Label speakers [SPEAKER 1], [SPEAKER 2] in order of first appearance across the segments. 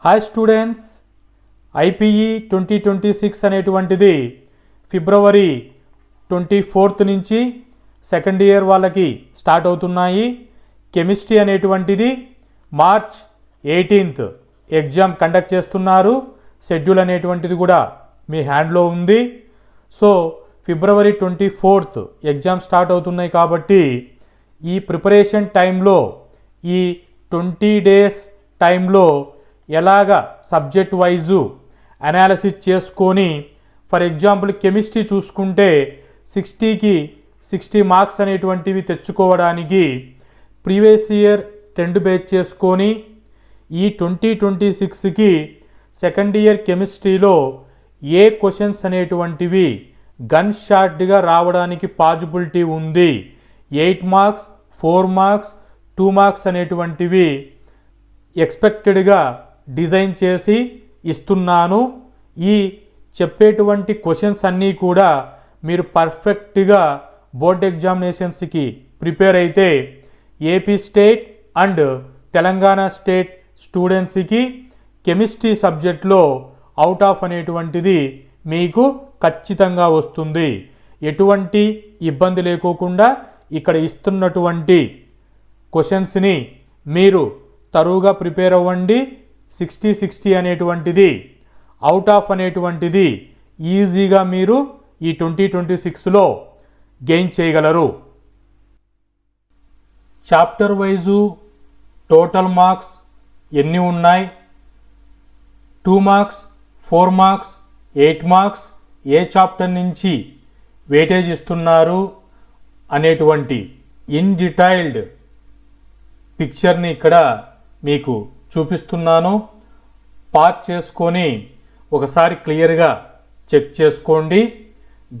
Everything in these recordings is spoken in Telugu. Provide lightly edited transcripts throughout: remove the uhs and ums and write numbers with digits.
[SPEAKER 1] హాయ్ స్టూడెంట్స్, ఐపీఈ 2026 అనేటువంటిది ఫిబ్రవరి 24 నుంచి సెకండ్ ఇయర్ వాళ్ళకి స్టార్ట్ అవుతున్నాయి. కెమిస్ట్రీ అనేటువంటిది మార్చ్ 18th ఎగ్జామ్ కండక్ట్ చేస్తున్నారు. షెడ్యూల్ అనేటువంటిది కూడా మీ హ్యాండ్లో ఉంది. So February 24th exam start అవుతున్నాయి కాబట్టి ఈ ప్రిపరేషన్ టైంలో ఈ 20 days టైంలో ఎలాగా సబ్జెక్ట్ వైజు అనాలిసిస్ చేసుకొని, ఫర్ ఎగ్జాంపుల్ కెమిస్ట్రీ చూసుకుంటే 60కి 60 మార్క్స్ అనేటువంటివి తెచ్చుకోవడానికి ప్రీవియస్ ఇయర్ ట్రెండ్ బేస్ చేసుకొని ఈ 2026కి సెకండ్ ఇయర్ కెమిస్ట్రీలో ఏ క్వశ్చన్స్ అనేటువంటివి గన్ షాట్గా రావడానికి పాజిబిలిటీ ఉంది, 8 మార్క్స్ 4 మార్క్స్ 2 మార్క్స్ అనేటువంటివి ఎక్స్పెక్టెడ్గా డిజైన్ చేసి ఇస్తున్నాను. ఈ చెప్పేటువంటి క్వశ్చన్స్ అన్నీ కూడా మీరు పర్ఫెక్ట్గా బోర్డ్ ఎగ్జామినేషన్స్కి ప్రిపేర్ అయితే AP state and Telangana state స్టూడెంట్స్కి కెమిస్ట్రీ సబ్జెక్ట్లో అవుట్ ఆఫ్ అనేటువంటిది మీకు ఖచ్చితంగా వస్తుంది. ఎటువంటి ఇబ్బంది లేకోకుండా ఇక్కడ ఇస్తున్నటువంటి క్వశ్చన్స్ని మీరు తరువుగా ప్రిపేర్ అవ్వండి. 60 అనేటువంటిది అవుట్ ఆఫ్ అనేటువంటిది ఈజీగా మీరు ఈ 2026లో గెయిన్ చేయగలరు. చాప్టర్ వైజు టోటల్ మార్క్స్ ఎన్ని ఉన్నాయి, 2 మార్క్స్ 4 మార్క్స్ 8 మార్క్స్ ఏ చాప్టర్ నుంచి వెయిటేజ్ ఇస్తున్నారు అనేటువంటి ఇన్ డీటెయిల్డ్ పిక్చర్ని ఇక్కడ మీకు చూపిస్తున్నాను. పాజ్ చేసుకొని ఒకసారి క్లియర్గా చెక్ చేసుకోండి.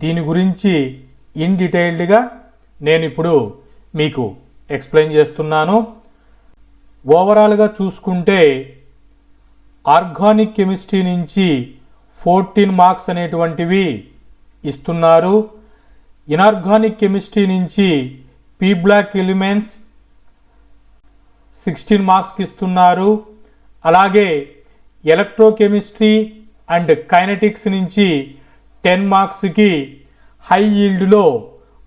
[SPEAKER 1] దీని గురించి ఇన్ డీటెయిల్డ్గా నేను ఇప్పుడు మీకు ఎక్స్ప్లెయిన్ చేస్తున్నాను. ఓవరాల్గా చూసుకుంటే ఆర్గానిక్ కెమిస్ట్రీ నుంచి 14 మార్క్స్ అనేటువంటివి ఇస్తున్నారు. ఇనార్గానిక్ కెమిస్ట్రీ నుంచి పీ బ్లాక్ ఎలిమెంట్స్ 16 మార్క్స్కి ఇస్తున్నారు. అలాగే ఎలక్ట్రోకెమిస్ట్రీ అండ్ కైనెటిక్స్ నుంచి 10 మార్క్స్కి హై ఈల్డ్లో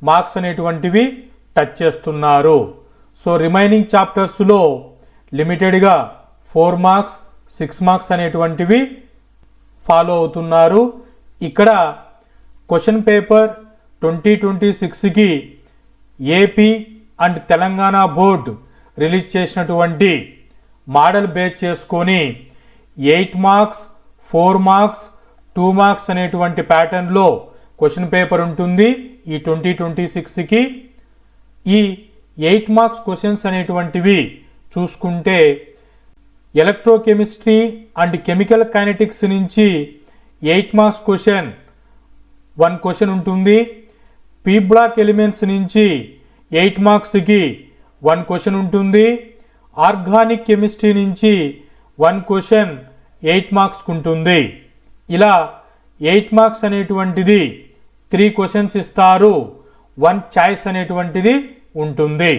[SPEAKER 1] మార్క్స్ అనేటువంటివి టచ్ చేస్తున్నారు. సో రిమైనింగ్ చాప్టర్స్లో లిమిటెడ్గా 4 మార్క్స్ 6 మార్క్స్ అనేటువంటివి ఫాలో అవుతున్నారు. ఇక్కడ క్వశ్చన్ పేపర్ 2026కి AP and Telangana board release చేసినటువంటి మోడల్ బేస్ చేసుకొని 8 మార్క్స్ 4 మార్క్స్ 2 మార్క్స్ అనేటువంటి ప్యాటర్న్లో క్వశ్చన్ పేపర్ ఉంటుంది ఈ 2026కి. ఈ 8 మార్క్స్ క్వశ్చన్స్ అనేటువంటివి చూసుకుంటే ఎలక్ట్రోకెమిస్ట్రీ అండ్ కెమికల్ కైనెటిక్స్ నుంచి 8 మార్క్స్ క్వశ్చన్ 1 క్వశ్చన్ ఉంటుంది. పీ బ్లాక్ ఎలిమెంట్స్ నుంచి 8 మార్క్స్కి 1 క్వశ్చన్ ఉంటుంది. ఆర్గానిక్ కెమిస్ట్రీ నుంచి 1 క్వశ్చన్ 8 మార్క్స్కి ఉంటుంది. ఇలా 8 మార్క్స్ అనేటువంటిది 3 క్వశ్చన్స్ ఇస్తారు, 1 చాయిస్ అనేటువంటిది ఉంటుంది.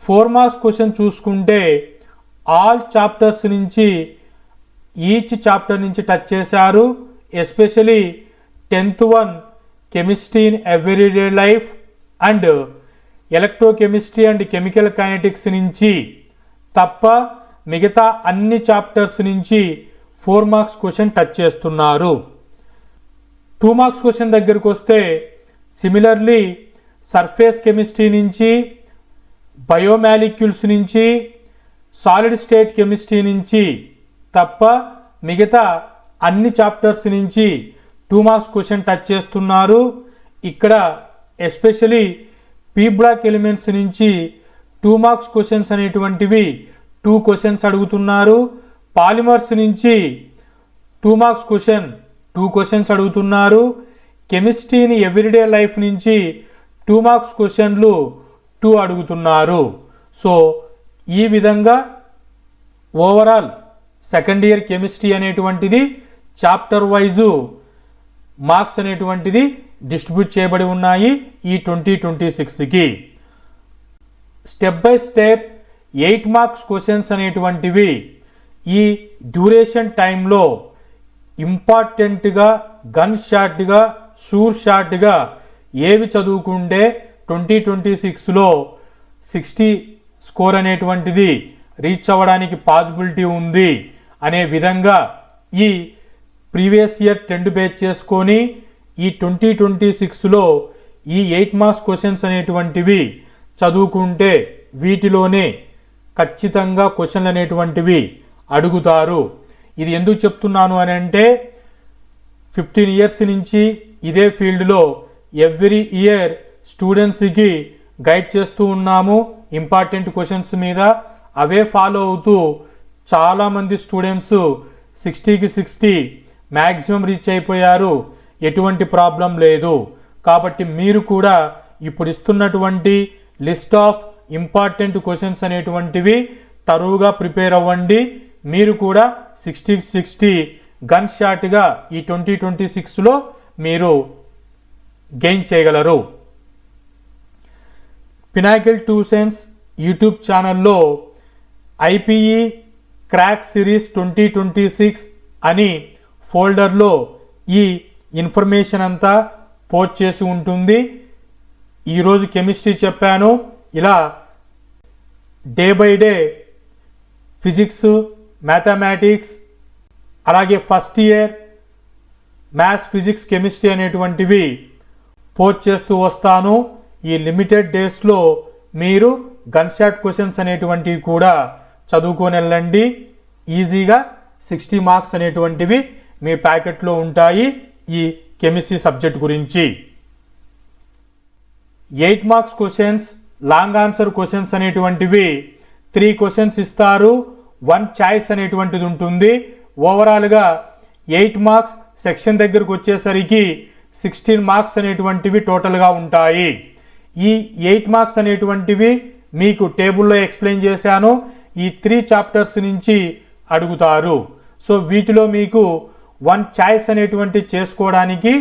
[SPEAKER 1] 4 మార్క్స్ క్వశ్చన్ చూసుకుంటే ఆల్ చాప్టర్స్ నుంచి ఈచ్ చాప్టర్ నుంచి టచ్ చేశారు. Especially 10th one chemistry in everyday life and electrochemistry and chemical kinetics నుంచి తప్ప మిగతా అన్ని చాప్టర్స్ నుంచి 4 మార్క్స్ క్వశ్చన్ టచ్ చేస్తున్నారు. 2 మార్క్స్ క్వశ్చన్ దగ్గరకు వస్తే సిమిలర్లీ సర్ఫేస్ కెమిస్ట్రీ నుంచి, బయోమాలిక్యూల్స్ నుంచి, సాలిడ్ స్టేట్ కెమిస్ట్రీ నుంచి తప్ప మిగతా అన్ని చాప్టర్స్ నుంచి 2 మార్క్స్ క్వశ్చన్ టచ్ చేస్తున్నారు. ఇక్కడ ఎస్పెషలీ పీ బ్లాక్ ఎలిమెంట్స్ నుంచి 2 మార్క్స్ క్వశ్చన్స్ అనేటువంటివి 2 క్వశ్చన్స్ అడుగుతున్నారు. పాలిమర్స్ నుంచి 2 మార్క్స్ క్వశ్చన్ 2 క్వశ్చన్స్ అడుగుతున్నారు. కెమిస్ట్రీని ఎవ్రీడే లైఫ్ నుంచి 2 మార్క్స్ క్వశ్చన్లు 2 అడుగుతున్నారు. సో ఈ విధంగా ఓవరాల్ సెకండ్ ఇయర్ కెమిస్ట్రీ అనేటువంటిది చాప్టర్ వైజు మార్క్స్ అనేటువంటిది డిస్ట్రిబ్యూట్ చేయబడి ఉన్నాయి ఈ 2026కి. Step by step 8 marks questions అనేటువంటివి ఈ డ్యూరేషన్ టైంలో ఇంపార్టెంట్గా గన్ షాట్గా షూర్ షాట్గా ఏవి చదువుకుంటే 2026లో 60 స్కోర్ అనేటువంటిది రీచ్ అవ్వడానికి పాసిబిలిటీ ఉంది అనే విధంగా ఈ ప్రీవియస్ ఇయర్ ట్రెండ్ బేస్ చేసుకొని ఈ 2026లో ఈ 8 మార్క్స్ క్వశ్చన్స్ అనేటువంటివి చదువుకుంటే వీటిలోనే ఖచ్చితంగా క్వశ్చన్లు అనేటువంటివి అడుగుతారు. ఇది ఎందుకు చెప్తున్నాను అని అంటే 15 ఇయర్స్ నుంచి ఇదే ఫీల్డ్లో ఎవ్రీ ఇయర్ స్టూడెంట్స్కి గైడ్ చేస్తూ ఉన్నాము ఇంపార్టెంట్ క్వశ్చన్స్ మీద. అవే ఫాలో అవుతూ చాలామంది స్టూడెంట్స్ 60కి 60 మ్యాక్సిమం రీచ్ అయిపోయారు, ఎటువంటి ప్రాబ్లం లేదు. కాబట్టి మీరు కూడా ఇప్పుడు ఇస్తున్నటువంటి లిస్ట్ ఆఫ్ ఇంపార్టెంట్ క్వశ్చన్స్ అనేటువంటివి తరువుగా ప్రిపేర్ అవ్వండి. మీరు కూడా 60కి 60 గన్ షాట్గా ఈ 2026లో మీరు గెయిన్ చేయగలరు. పినాకిల్ ట్యూషన్స్ యూట్యూబ్ ఛానల్లో ఐపీఈ క్రాక్ సిరీస్ 2026 అని ఫోల్డర్లో ఈ ఇన్ఫర్మేషన్ అంతా పోస్ట్ చేసి ఉంటుంది. ఈరోజు కెమిస్ట్రీ చెప్పాను. ఇలా day by day physics, mathematics, అలాగే first year maths, physics, chemistry అనేటువంటివి పోస్ట్ చేస్తూ వస్తాను. ఈ లిమిటెడ్ డేస్లో మీరు గన్ షాట్ క్వశ్చన్స్ అనేటువంటివి కూడా చదువుకొని వెళ్ళండి. ఈజీగా 60 మార్క్స్ అనేటువంటివి మీ ప్యాకెట్లో ఉంటాయి. ఈ కెమిస్ట్రీ సబ్జెక్ట్ గురించి 8 marks questions, long answer questions అనేటువంటివి 3 క్వశ్చన్స్ ఇస్తారు, 1 చాయిస్ అనేటువంటిది ఉంటుంది. ఓవరాల్గా 8 మార్క్స్ సెక్షన్ దగ్గరకు వచ్చేసరికి 16 మార్క్స్ అనేటువంటివి టోటల్గా ఉంటాయి. ఈ 8 మార్క్స్ అనేటువంటివి మీకు టేబుల్లో ఎక్స్ప్లెయిన్ చేశాను. ఈ 3 చాప్టర్స్ నుంచి అడుగుతారు. సో వీటిలో మీకు 1 చాయిస్ అనేటువంటి చేసుకోవడానికి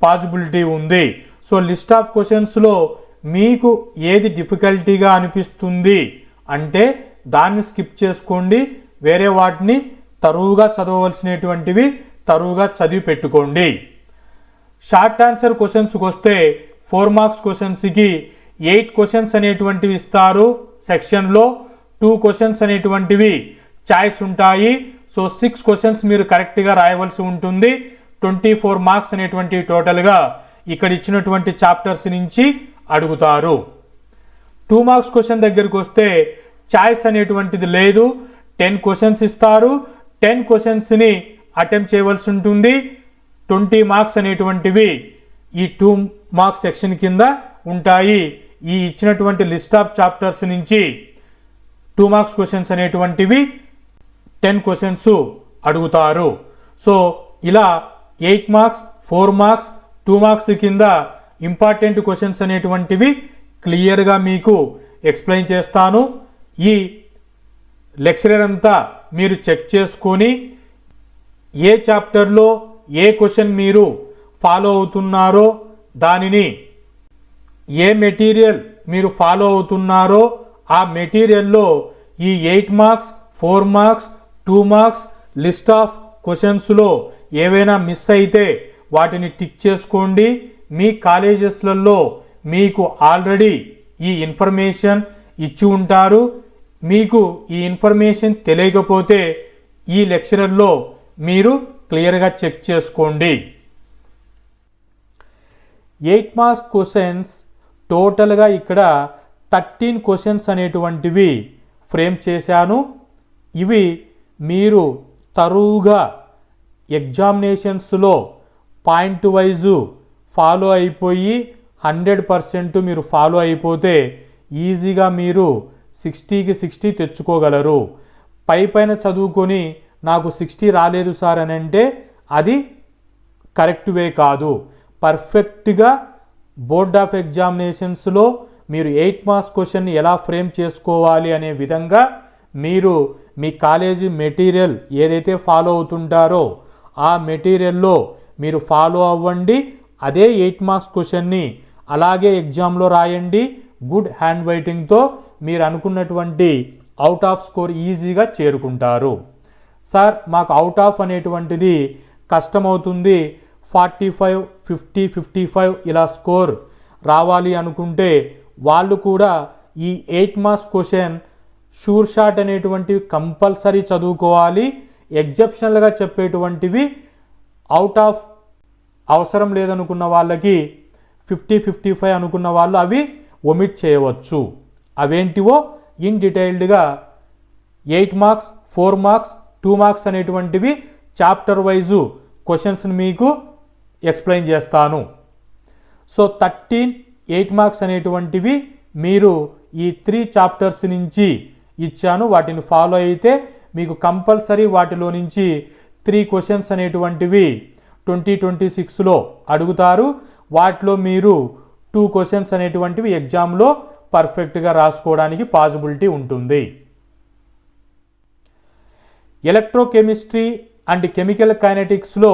[SPEAKER 1] పాసిబిలిటీ ఉంది. సో లిస్ట్ ఆఫ్ క్వశ్చన్స్లో మీకు ఏది డిఫికల్టీగా అనిపిస్తుంది అంటే దాన్ని స్కిప్ చేసుకోండి. వేరే వాటిని తరువుగా చదవవలసినటువంటివి తరువుగా చదివి పెట్టుకోండి. షార్ట్ ఆన్సర్ క్వశ్చన్స్కి వస్తే 4 మార్క్స్ క్వశ్చన్స్కి 8 క్వశ్చన్స్ అనేటువంటివి ఇస్తారు. సెక్షన్లో 2 క్వశ్చన్స్ అనేటువంటివి చాయిస్ ఉంటాయి. సో 6 క్వశ్చన్స్ మీరు కరెక్ట్గా రాయవలసి ఉంటుంది. 24 మార్క్స్ అనేటువంటి టోటల్గా ఇక్కడ ఇచ్చినటువంటి చాప్టర్స్ నుంచి అడుగుతారు. 2 మార్క్స్ క్వశ్చన్ దగ్గరికి వస్తే చాయిస్ అనేటువంటిది లేదు. 10 క్వశ్చన్స్ ఇస్తారు. 10 క్వశ్చన్స్ని అటెంప్ట్ చేయవలసి ఉంటుంది. 20 మార్క్స్ అనేటువంటివి ఈ 2 మార్క్స్ సెక్షన్ కింద ఉంటాయి. ఈ ఇచ్చినటువంటి లిస్ట్ ఆఫ్ చాప్టర్స్ నుంచి 2 మార్క్స్ క్వశ్చన్స్ అనేటువంటివి 10 క్వశ్చన్స్ అడుగుతారు. సో ఇలా 8 మార్క్స్, 4 మార్క్స్, 2 మార్క్స్ కింద ఇంపార్టెంట్ క్వశ్చన్స్ అనేటువంటివి క్లియర్గా మీకు ఎక్స్ప్లెయిన్ చేస్తాను. ఈ లెక్చరర్ అంతా మీరు చెక్ చేసుకొని ఏ చాప్టర్లో ఏ క్వశ్చన్ మీరు ఫాలో అవుతున్నారో దానిని, ఏ మెటీరియల్ మీరు ఫాలో అవుతున్నారో ఆ మెటీరియల్లో ఈ 8 marks, 4 marks, 2 marks list of క్వశ్చన్స్లో ఏవైనా మిస్ అయితే వాటిని టిక్ చేసుకోండి. మీ కాలేజెస్లలో మీకు ఆల్రెడీ ఈ ఇన్ఫర్మేషన్ ఇచ్చి ఉంటారు. మీకు ఈ ఇన్ఫర్మేషన్ తెలియకపోతే ఈ లెక్చరర్లో మీరు క్లియర్గా చెక్ చేసుకోండి. 8 మార్క్స్ క్వశ్చన్స్ టోటల్గా ఇక్కడ 13 క్వశ్చన్స్ అనేటువంటివి ఫ్రేమ్ చేశాను. ఇవి మీరు తరువుగా ఎగ్జామినేషన్స్లో పాయింట్ వైజు ఫాలో అయిపోయి 100% మీరు ఫాలో అయిపోతే ఈజీగా మీరు 60కి 60 తెచ్చుకోగలరు. పైన చదువుకొని నాకు 60 రాలేదు సార్ అని అంటే అది కరెక్ట్ వే కాదు. పర్ఫెక్ట్గా బోర్డ్ ఆఫ్ ఎగ్జామినేషన్స్లో మీరు 8 మార్క్స్ క్వశ్చన్ని ఎలా ఫ్రేమ్ చేసుకోవాలి అనే విధంగా మీరు మీ కాలేజీ మెటీరియల్ ఏదైతే ఫాలో అవుతుంటారో ఆ మెటీరియల్లో మీరు ఫాలో అవ్వండి. అదే 8 మార్క్స్ క్వశ్చన్ని అలాగే ఎగ్జామ్లో రాయండి. గుడ్ హ్యాండ్ రైటింగ్తో మీరు అనుకున్నటువంటి అవుట్ ఆఫ్ స్కోర్ ఈజీగా చేరుకుంటారు. సార్ మాకు అవుట్ ఆఫ్ అనేటువంటిది కష్టమవుతుంది, 45, 50, 55 ఇలా స్కోర్ రావాలి అనుకుంటే వాళ్ళు కూడా ఈ 8 మార్క్స్ క్వశ్చన్ షూర్ షాట్ అనేటువంటివి కంపల్సరీ చదువుకోవాలి. ఎగ్జెప్షనల్గా చెప్పేటువంటివి అవుట్ ఆఫ్ అవసరం లేదనుకున్న వాళ్ళకి 50, 55 అనుకున్న వాళ్ళు అవి ఒమిట్ చేయవచ్చు. అవేంటివో ఇన్ డీటెయిల్డ్గా 8 మార్క్స్, 4 మార్క్స్, 2 మార్క్స్ అనేటువంటివి చాప్టర్ వైజు క్వశ్చన్స్ని మీకు ఎక్స్ప్లెయిన్ చేస్తాను. సో 13 8 మార్క్స్ అనేటువంటివి మీరు ఈ 3 చాప్టర్స్ నుంచి ఇచ్చాను, వాటిని ఫాలో అయితే మీకు కంపల్సరీ వాటిలో నుంచి 3 క్వశ్చన్స్ అనేటువంటివి 2026లో అడుగుతారు. వాటిలో మీరు 2 క్వశ్చన్స్ అనేటువంటివి ఎగ్జామ్లో పర్ఫెక్ట్గా రాసుకోవడానికి పాసిబిలిటీ ఉంటుంది. ఎలక్ట్రోకెమిస్ట్రీ అండ్ కెమికల్ కైనెటిక్స్లో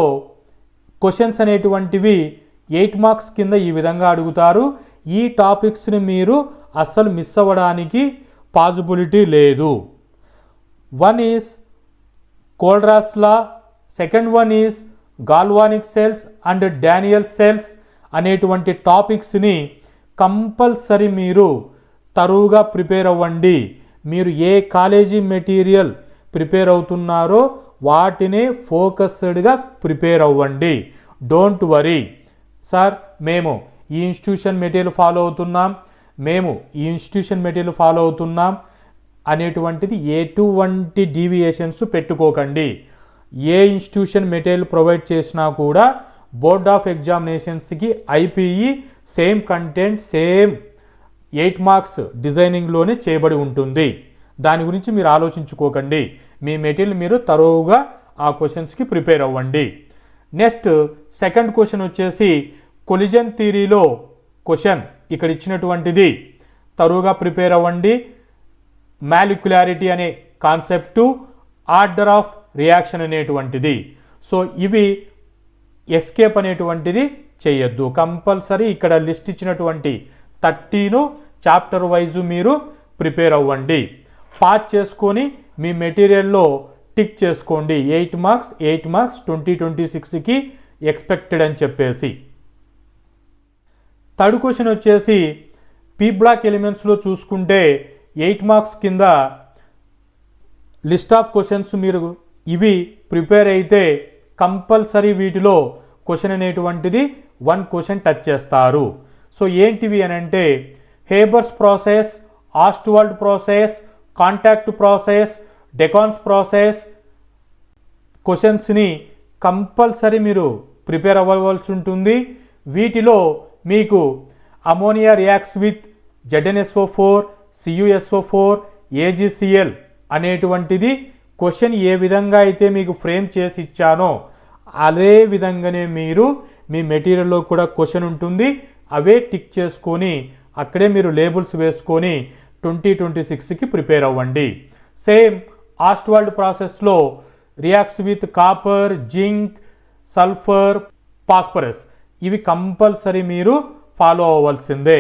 [SPEAKER 1] క్వశ్చన్స్ అనేటువంటివి 8 మార్క్స్ కింద ఈ విధంగా అడుగుతారు. ఈ టాపిక్స్ని మీరు అస్సలు మిస్ అవ్వడానికి పాసిబిలిటీ లేదు. వన్ ఈజ్ కోల్డ్రాస్ law, second one is galvanic cells and Daniell cells అనేటువంటి టాపిక్స్ని కంపల్సరీ మీరు తరువుగా ప్రిపేర్ అవ్వండి. మీరు ఏ కాలేజీ మెటీరియల్ ప్రిపేర్ అవుతున్నారో వాటినే ఫోకస్డ్గా ప్రిపేర్ అవ్వండి. డోంట్ వరీ సార్ మేము ఈ ఇన్స్టిట్యూషన్ మెటీరియల్ ఫాలో అవుతున్నాం అనేటువంటిది ఎటువంటి డీవియేషన్స్ పెట్టుకోకండి. ఏ ఇన్స్టిట్యూషన్ మెటీరియల్ ప్రొవైడ్ చేసినా కూడా బోర్డ్ ఆఫ్ ఎగ్జామినేషన్స్కి IPE same content, same 8 marks డిజైనింగ్లోనే చేయబడి ఉంటుంది. దాని గురించి మీరు ఆలోచించుకోకండి. మీ మెటీరియల్ మీరు తరోగా ఆ క్వశ్చన్స్కి ప్రిపేర్ అవ్వండి. నెక్స్ట్ సెకండ్ క్వశ్చన్ వచ్చేసి కొలిజన్ థియరీలో క్వశ్చన్ ఇక్కడ ఇచ్చినటువంటిది తరువుగా ప్రిపేర్ అవ్వండి. మాలిక్యులారిటీ అనే కాన్సెప్టు, ఆర్డర్ ఆఫ్ రియాక్షన్ అనేటువంటిది. సో ఇవి ఎస్కేప్ అనేటువంటిది చేయొద్దు. కంపల్సరీ ఇక్కడ లిస్ట్ ఇచ్చినటువంటి 13 చాప్టర్ వైజు మీరు ప్రిపేర్ అవ్వండి. పాస్ చేసుకొని మీ మెటీరియల్లో టిక్ చేసుకోండి. 8 మార్క్స్ 2026కి ఎక్స్పెక్టెడ్ అని చెప్పేసి. థర్డ్ క్వశ్చన్ వచ్చేసి పీ బ్లాక్ ఎలిమెంట్స్లో చూసుకుంటే 8 మార్క్స్ కింద లిస్ట్ ఆఫ్ క్వశ్చన్స్ మీరు ఇవి ప్రిపేర్ అయితే కంపల్సరీ వీటిలో క్వశ్చన్ అనేటువంటిది 1 క్వశ్చన్ టచ్ చేస్తారు. సో ఏంటివి అని అంటే Haber's process, Ostwald process, contact process, Deacon's process క్వశ్చన్స్ని కంపల్సరీ మీరు ప్రిపేర్ అవ్వవలసి ఉంటుంది. వీటిలో మీకు ammonia reacts with ZnSO4, CuSO4, AgCl అనేటువంటిది క్వశ్చన్ ఏ విధంగా అయితే మీకు ఫ్రేమ్ చేసి ఇచ్చానో అదే విధంగానే మీరు మీ మెటీరియల్లో కూడా క్వశ్చన్ ఉంటుంది. అవే టిక్ చేసుకొని అక్కడే మీరు లేబుల్స్ వేసుకొని 2026కి ప్రిపేర్ అవ్వండి. సేమ్ ఆస్ట్వాల్డ్ ప్రాసెస్లో reacts with copper, zinc, sulphur, phosphorus ఇవి కంపల్సరీ మీరు ఫాలో అవ్వాల్సిందే.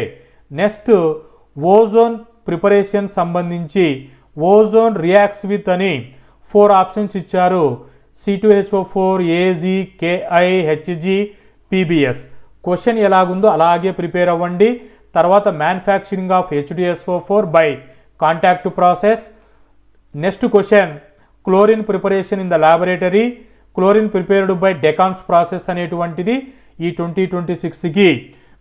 [SPEAKER 1] నెక్స్ట్ ఓజోన్ ప్రిపరేషన్ సంబంధించి ఓజోన్ రియాక్ట్స్ విత్ అని 4 ఆప్షన్స్ ఇచ్చారు. C2H4, Ag, Ki, Hg, PbS. Question ఎలాగుందో అలాగే ప్రిపేర్ అవ్వండి. తర్వాత manufacturing of H2SO4 by contact process. Next question chlorine preparation in the laboratory, chlorine prepared by Deacon's process అనేటువంటిది ఈ 2026కి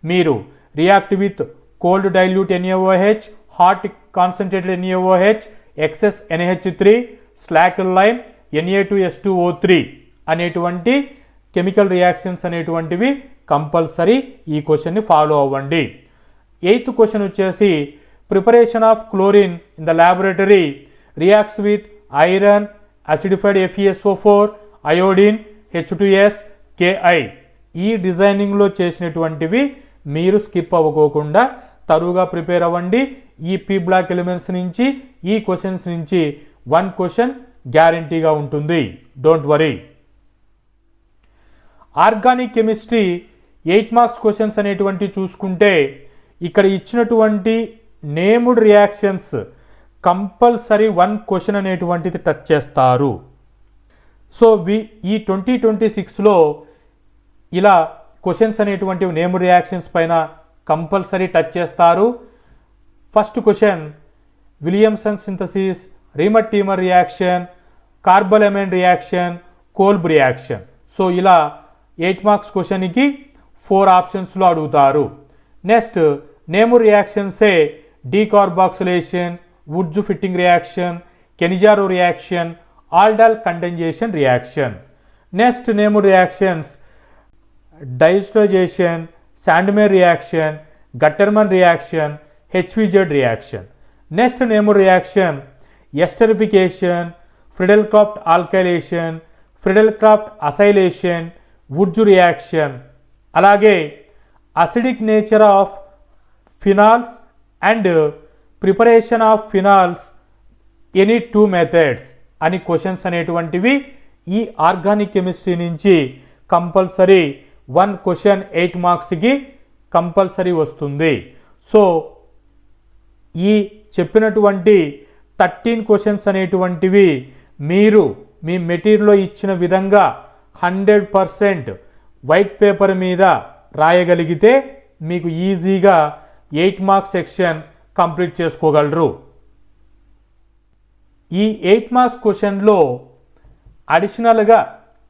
[SPEAKER 1] మీరు react with cold dilute NaOH, hot concentrated NaOH, excess NH3, slack lime, Na2S2O3 అనేటువంటి కెమికల్ రియాక్షన్స్ అనేటువంటివి కంపల్సరీ ఈ క్వశ్చన్ని ఫాలో అవ్వండి. 8th క్వశ్చన్ వచ్చేసి preparation of chlorine in the laboratory reacts with iron, acidified FeSO4, iodine, H2S, Ki. ఈ డిజైనింగ్లో చేసినటువంటివి మీరు స్కిప్ అవ్వకోకుండా తరువుగా ప్రిపేర్ అవ్వండి. ఈ పీ బ్లాక్ ఎలిమెంట్స్ నుంచి ఈ క్వశ్చన్స్ నుంచి 1 క్వశ్చన్ గ్యారంటీగా ఉంటుంది. Don't worry. Organic chemistry 8 marks questions అనేటువంటి చూసుకుంటే ఇక్కడ ఇచ్చినటువంటి నేమ్డ్ రియాక్షన్స్ కంపల్సరీ 1 క్వశ్చన్ అనేటువంటిది టచ్ చేస్తారు. సో ఈ 2026లో ఇలా క్వశ్చన్స్ అనేటువంటివి నేమ్ రియాక్షన్స్ పైన కంపల్సరీ టచ్ చేస్తారు. First question Williamson synthesis, Reimer Tiemann reaction, carbylamine reaction, Kolbe reaction. So ఇలా 8 మార్క్స్ క్వశ్చన్కి 4 ఆప్షన్స్లో అడుగుతారు. నెక్స్ట్ నేమ్ రియాక్షన్సే decarboxylation, Wurtz Fittig reaction, Cannizzaro reaction, aldol condensation reaction. Next name reactions diazotisation, శాండ్మేర్ reaction, Gattermann reaction, HVZ reaction. Next name reaction esterification, Friedel Crafts alkylation, Friedel Crafts acylation, Wurtz reaction. అలాగే acidic nature of phenols and preparation of phenols, any 2 methods అని క్వశ్చన్స్ అనేటువంటివి ఈ ఆర్గానిక్ కెమిస్ట్రీ నుంచి కంపల్సరీ 1 క్వశ్చన్ 8 మార్క్స్కి కంపల్సరీ వస్తుంది. సో ఈ చెప్పినటువంటి 13 క్వశ్చన్స్ అనేటువంటివి మీరు మీ మెటీరియల్లో ఇచ్చిన విధంగా 100% వైట్ పేపర్ మీద రాయగలిగితే మీకు ఈజీగా 8 మార్క్స్ సెక్షన్ కంప్లీట్ చేసుకోగలరు. ఈ 8 మార్క్స్ క్వశ్చన్లో అడిషనల్గా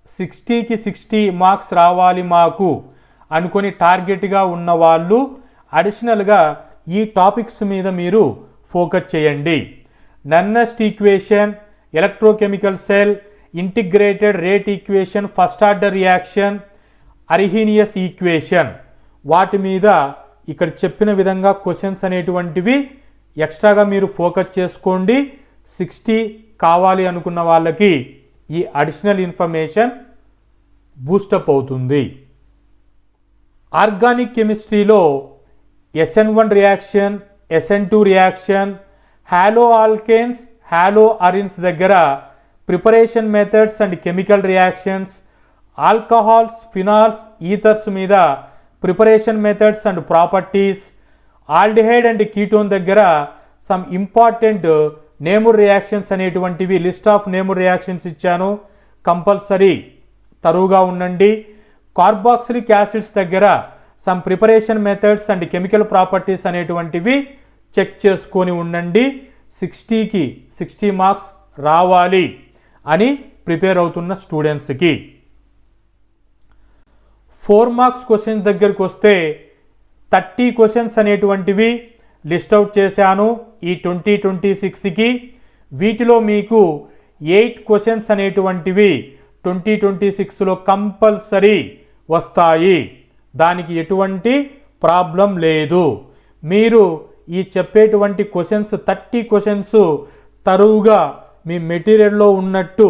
[SPEAKER 1] 60కి 60 మార్క్స్ రావాలి మాకు అనుకొని టార్గెట్గా ఉన్న వాళ్ళు అడిషనల్గా ఈ టాపిక్స్ మీద మీరు ఫోకస్ చేయండి. Nernst equation, electrochemical cell, integrated rate equation, first order reaction, Arrhenius equation, వాటి మీద ఇక్కడ చెప్పిన విధంగా క్వశ్చన్స్ అనేటువంటివి ఎక్స్ట్రాగా మీరు ఫోకస్ చేసుకోండి. 60 కావాలి అనుకున్న వాళ్ళకి ఈ అడిషనల్ ఇన్ఫర్మేషన్ బూస్టప్ అవుతుంది. ఆర్గానిక్ కెమిస్ట్రీలో SN1 reaction, SN2 reaction, halo alkanes, halo arenes దగ్గర preparation methods and chemical reactions, alcohols, phenols, ethers మీద preparation methods and properties, aldehyde and ketone దగ్గర సమ్ ఇంపార్టెంట్ నేముర్ రియాక్షన్స్ అనేటువంటివి లిస్ట్ ఆఫ్ నేముర్ రియాక్షన్స్ ఇచ్చాను, కంపల్సరీ తరువుగా ఉండండి. కార్బాక్సిలిక్ యాసిడ్స్ దగ్గర some preparation methods and chemical properties అనేటువంటివి చెక్ చేసుకొని ఉండండి. 60కి 60 మార్క్స్ రావాలి అని ప్రిపేర్ అవుతున్న స్టూడెంట్స్కి. 4 మార్క్స్ క్వశ్చన్స్ దగ్గరికి వస్తే 30 క్వశ్చన్స్ అనేటువంటివి లిస్ట్ అవుట్ చేశాను ఈ 2026కి. వీటిలో మీకు 8 క్వశ్చన్స్ అనేటువంటివి 2026లో కంపల్సరీ వస్తాయి. దానికి ఎటువంటి ప్రాబ్లం లేదు. మీరు ఈ చెప్పేటువంటి క్వశ్చన్స్ 30 క్వశ్చన్స్ తరువుగా మీ మెటీరియల్లో ఉన్నట్టు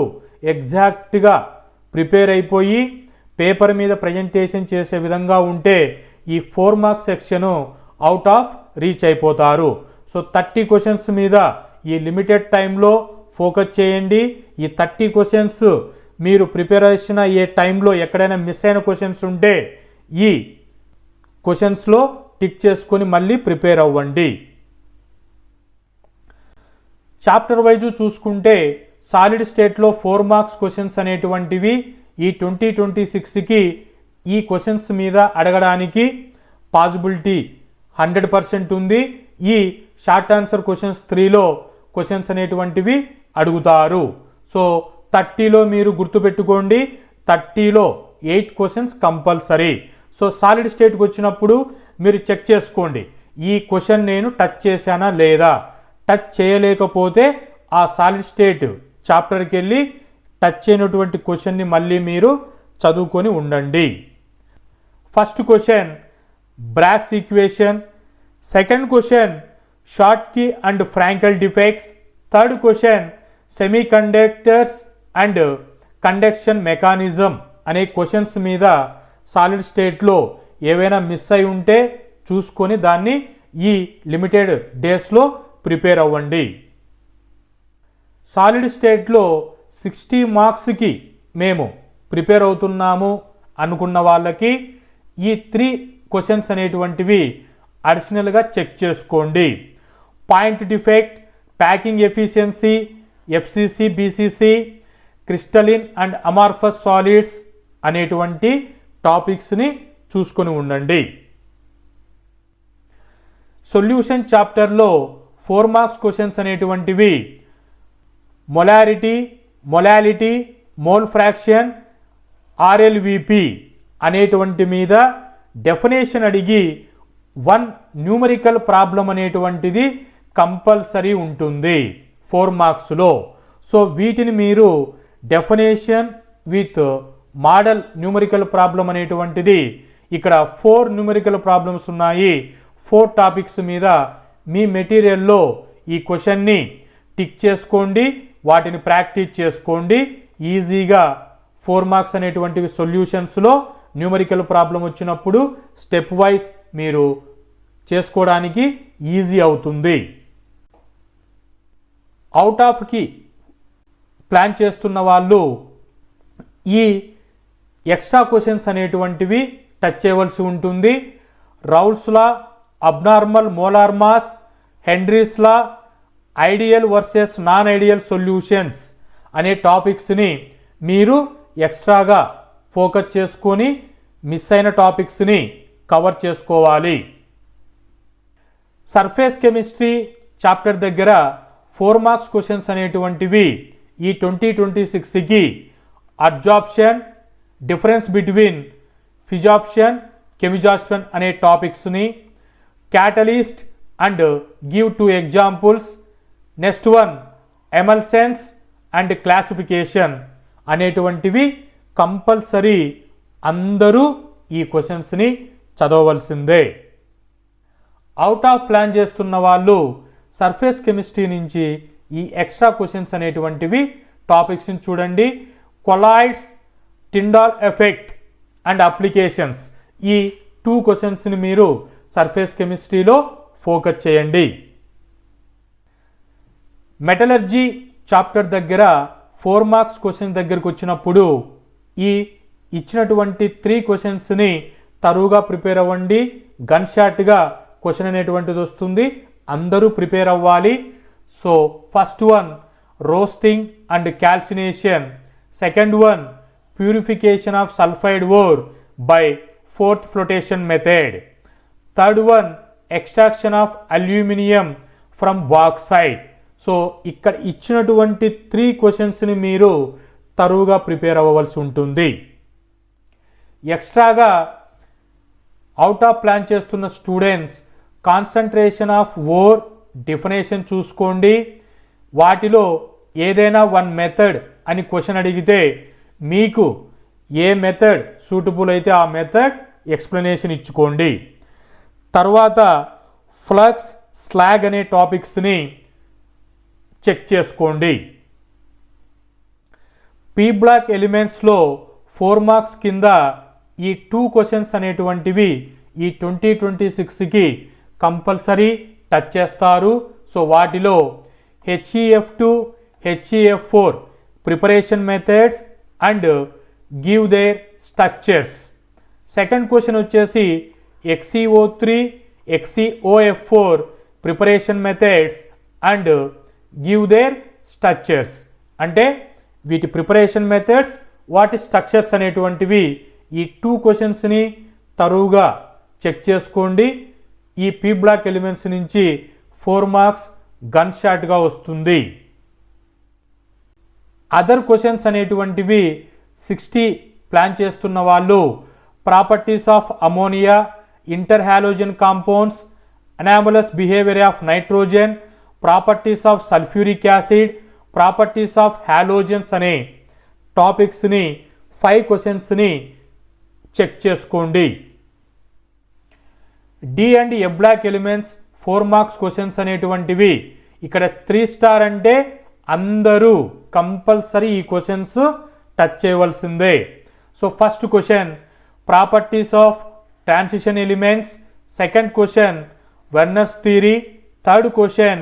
[SPEAKER 1] ఎగ్జాక్ట్గా ప్రిపేర్ అయిపోయి పేపర్ మీద ప్రజెంటేషన్ చేసే విధంగా ఉంటే ఈ 4 marks section out of reach అయిపోతారు. సో 30 క్వశ్చన్స్ మీద ఈ లిమిటెడ్ టైంలో ఫోకస్ చేయండి. ఈ 30 క్వశ్చన్స్ మీరు ప్రిపరేషన్ అయ్యే టైంలో ఎక్కడైనా మిస్ అయిన క్వశ్చన్స్ ఉంటే ఈ క్వశ్చన్స్లో టిక్ చేసుకొని మళ్ళీ ప్రిపేర్ అవ్వండి. చాప్టర్ వైజు చూసుకుంటే సాలిడ్ స్టేట్లో 4 మార్క్స్ క్వశ్చన్స్ అనేటువంటివి ఈ 2026కి ఈ క్వశ్చన్స్ మీద అడగడానికి పాసిబిలిటీ 100% ఉంది. ఈ షార్ట్ ఆన్సర్ క్వశ్చన్స్ 3లో క్వశ్చన్స్ అనేటువంటివి అడుగుతారు. సో 30లో మీరు గుర్తుపెట్టుకోండి, 30లో 8 క్వశ్చన్స్ కంపల్సరీ. సో సాలిడ్ స్టేట్కి వచ్చినప్పుడు మీరు చెక్ చేసుకోండి, ఈ క్వశ్చన్ నేను టచ్ చేశానా లేదా. టచ్ చేయలేకపోతే ఆ సాలిడ్ స్టేట్ చాప్టర్కి వెళ్ళి టచ్ అయినటువంటి క్వశ్చన్ని మళ్ళీ మీరు చదువుకొని ఉండండి. First question Bragg's equation, second question Schottky and Frenkel defects, third question semi conductors and conduction mechanism అనే క్వశ్చన్స్ మీద సాలిడ్ స్టేట్లో ఏవైనా మిస్ అయి ఉంటే చూసుకొని దాన్ని ఈ లిమిటెడ్ డేస్లో ప్రిపేర్ అవ్వండి. సాలిడ్ స్టేట్లో 60 మార్క్స్కి మేము ప్రిపేర్ అవుతున్నాము అనుకున్న వాళ్ళకి ఈ 3 క్వశ్చన్స్ అనేటువంటివి అడిషనల్గా చెక్ చేసుకోండి. Point defect, packing efficiency, FCC, BCC, crystalline and amorphous solids అనేటువంటి టాపిక్స్ని చూసుకొని ఉండండి. సొల్యూషన్ చాప్టర్లో 4 మార్క్స్ క్వశ్చన్స్ అనేటువంటివి molarity, molality, mole fraction, RLVP అనేటువంటి మీద డెఫినేషన్ అడిగి 1 న్యూమరికల్ ప్రాబ్లం అనేటువంటిది కంపల్సరీ ఉంటుంది 4 మార్క్స్లో. సో వీటిని మీరు definition with model numerical problem అనేటువంటిది ఇక్కడ 4 న్యూమరికల్ ప్రాబ్లమ్స్ ఉన్నాయి. 4 టాపిక్స్ మీద మీ మెటీరియల్లో ఈ క్వశ్చన్ని టిక్ చేసుకోండి, వాటిని ప్రాక్టీస్ చేసుకోండి. ఈజీగా 4 మార్క్స్ అనేటువంటివి సొల్యూషన్స్లో న్యూమరికల్ ప్రాబ్లం వచ్చినప్పుడు స్టెప్ వైజ్ మీరు చేసుకోవడానికి ఈజీ అవుతుంది. అవుట్ ఆఫ్కి ప్లాన్ చేస్తున్న వాళ్ళు ఈ ఎక్స్ట్రా క్వశ్చన్స్ అనేటువంటివి టచ్ చేయవలసి ఉంటుంది. Raoult's law, abnormal molar mass, Henry's law, ideal versus non ideal solutions అనే టాపిక్స్ని మీరు ఎక్స్ట్రాగా ఫోకస్ చేసుకొని మిస్ అయిన టాపిక్స్ని కవర్ చేసుకోవాలి. సర్ఫేస్ కెమిస్ట్రీ చాప్టర్ దగ్గర 4 మార్క్స్ క్వశ్చన్స్ అనేటువంటివి ఈ 2026కి adsorption, difference between physisorption, chemisorption అనే టాపిక్స్ని, catalyst and give 2 examples, next one emulsions and classification అనేటువంటివి కంపల్సరీ అందరూ ఈ క్వశ్చన్స్ని చదవవలసిందే. అవుట్ ఆఫ్ ప్లాన్ చేస్తున్న వాళ్ళు సర్ఫేస్ కెమిస్ట్రీ నుంచి ఈ ఎక్స్ట్రా క్వశ్చన్స్ అనేటువంటివి టాపిక్స్ని చూడండి. Colloids, Tyndall effect and applications ఈ 2 క్వశ్చన్స్ని మీరు సర్ఫేస్ కెమిస్ట్రీలో ఫోకస్ చేయండి. మెటలర్జీ చాప్టర్ దగ్గర 4 మార్క్స్ క్వశ్చన్స్ దగ్గరకు వచ్చినప్పుడు ఈ ఇచ్చినటువంటి 3 క్వశ్చన్స్ని తరువుగా ప్రిపేర్ అవ్వండి. గన్ షాట్గా క్వశ్చన్ అనేటువంటిది వస్తుంది, అందరూ ప్రిపేర్ అవ్వాలి. So first one roasting and calcination, second one purification of sulphide or by 4th flotation method, third one extraction of aluminium from bauxite. So ఇక్కడ ఇచ్చినటువంటి 3 క్వశ్చన్స్ని మీరు తరువుగా ప్రిపేర్ అవ్వవలసి ఉంటుంది. ఎక్స్ట్రాగా అవుట్ ఆఫ్ ప్లాన్ చేస్తున్న students concentration of or definition చూసుకోండి. వాటిలో ఏదైనా 1 మెథడ్ అని క్వశ్చన్ అడిగితే మీకు ఏ మెథడ్ సూటబుల్ అయితే ఆ మెథడ్ ఎక్స్ప్లెనేషన్ ఇచ్చుకోండి. తర్వాత ఫ్లక్స్, స్లాగ్ అనే టాపిక్స్ని చెక్ చేసుకోండి. పీ బ్లాక్ ఎలిమెంట్స్లో 4 మార్క్స్ కింద ఈ 2 క్వశ్చన్స్ అనేటువంటివి ఈ 2026కి కంపల్సరీ టచ్ చేస్తారు. సో వాటిలో HEF2, HEF4 preparation methods and give there structures. Second question వచ్చేసి XeO3, XeOF4 preparation methods and give there structures. అంటే వీటి ప్రిపరేషన్ మెథడ్స్, వాటి స్ట్రక్చర్స్ అనేటువంటివి ఈ 2 క్వశ్చన్స్ని తరువుగా చెక్ చేసుకోండి. ఈ పీ బ్లాక్ ఎలిమెంట్స్ నుంచి 4 మార్క్స్ గన్ షాట్గా వస్తుంది. అదర్ క్వశ్చన్స్ అనేటువంటివి 60 ప్లాన్ చేస్తున్న వాళ్ళు properties of ammonia, inter halogen compounds, anomalous behaviour of nitrogen, properties of sulphuric acid, properties of halogens అనే టాపిక్స్ని 5 క్వశ్చన్స్ని చెక్ చేసుకోండి. D and f block elements 4 marks questions అనేటువంటివి ఇక్కడ 3 స్టార్ అంటే అందరూ కంపల్సరీ ఈ క్వశ్చన్స్ టచ్ చేయవలసిందే. So first question properties of transition elements, second question Werner's theory, third question